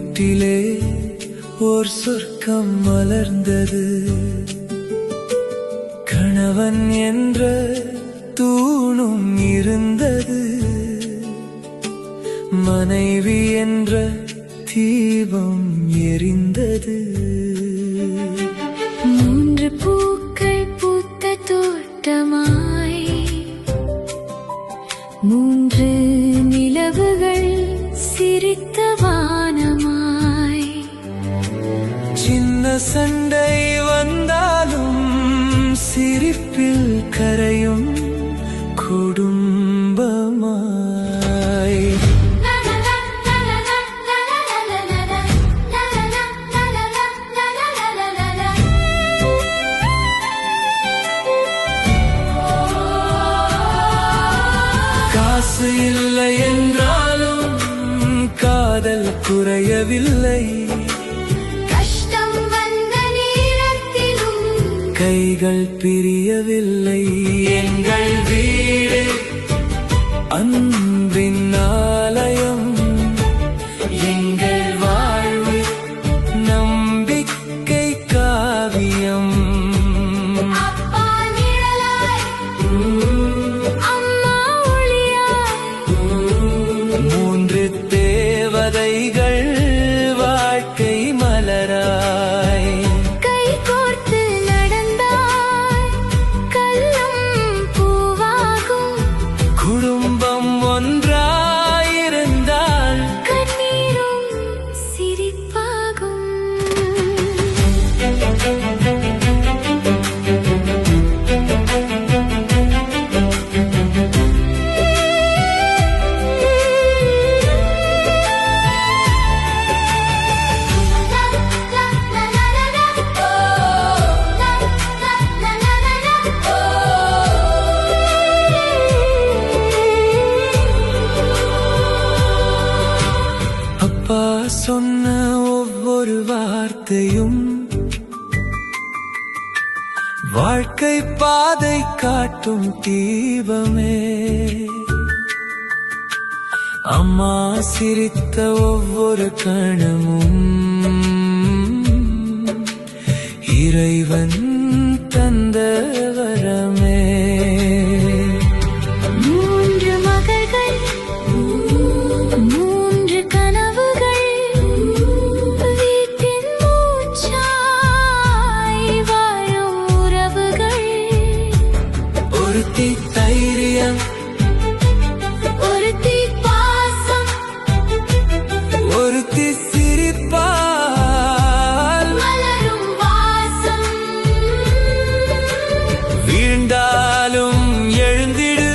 வீட்டிலே ஓர் சொர்க்கம் மலர்ந்தது. கணவன் என்ற தூணும் இருந்தது, மனைவி என்ற தீபம் எரிந்தது. மூன்று பூக்கள் பூத்த தோட்டமாய், மூன்று நிலவுகள் சிரித்த வானமாய். சின்ன சண்டை வந்தாலும் சிரிப்பில் கரையும் குடும்பமாய். காசு இல்லை என்றாலும் காதல் குறையவில்லை, கஷ்டம் வந்த நேரத்திலும் கைகள் பிரியவில்லை. எங்கள் வீடு அன்பின் ஆலயம், எங்கள் வாழ்வு நம்பிக்கை காவியம். அப்பா நிழலாய், அம்மா ஒளியாய், மூன்று தேவதைகள் வாழ்க்கை மலராய். கை கோர்த்து நடந்தாய் கல்லும் பூவாகும். குடும்பம் ஒன்றாயிருந்தால் கண்ணீரும் சிரிப்பாகும். அப்பா சொன்ன ஒவ்வொரு வார்த்தையும் வாழ்க்கை பாதை காட்டும் தீபமே. அம்மா சிரித்த ஒவ்வொரு கணமும் இறைவன் தந்த வரமே. மூன்று மகள்கள், மூன்று கனவுகள், வீட்டின் மூச்சாய் வாழும் உறவுகள். ஒருத்தி தைரியம், ஒருத்தி பாசம், ஒருத்தி சிரிப்பால் மலரும் வாசம். வீழ்ந்தாலும் எழுந்திடு,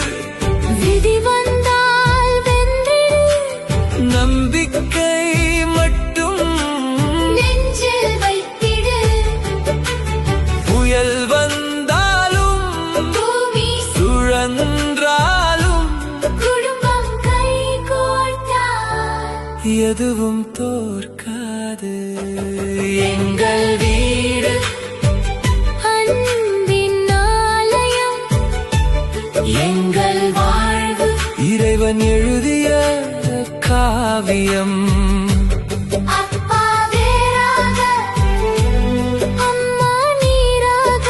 விதி வந்தால் வென்றிடு, நம்பிக்கை மட்டும் நெஞ்சில் வைத்திடு. புயல் வந்தாலும் பூமி சுழன்றாலும் குடும்பம் கை கோர்த்தால் எதுவும் தோற்காது. எங்கள் வீடு அன்பின் ஆலயம், எங்கள் வாழ்வு இறைவன் எழுதிய காவியம். அப்பா வேறாக, அம்மா நீராக,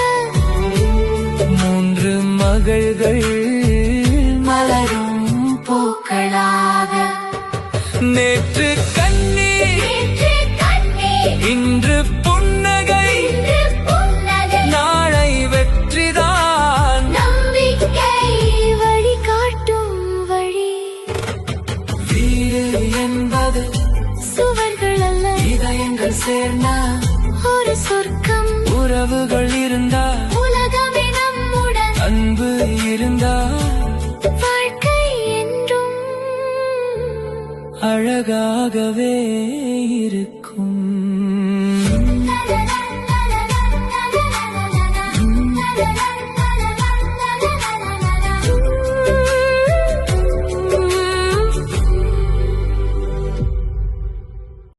மூன்று மகள்கள் மலரும் பூக்களாக. நேற்று கண்ணீர், நேற்று கண்ணீர், இன்று புன்னகை, இன்று புன்னகை. நாளை வெற்றிதான். நம்பிக்கை வழிகாட்டும் வழி. வீடு என்பது சுவர்கள் அல்ல, இதயங்கள் சேர்ந்தா, ஒரு சொர்க்கம். உறவுகள் இருந்தா, உலகமே நம்முடன், அன்பு இருந்தா, வாழ்க்கை என்றும் அழகாகவே இருக்கும்.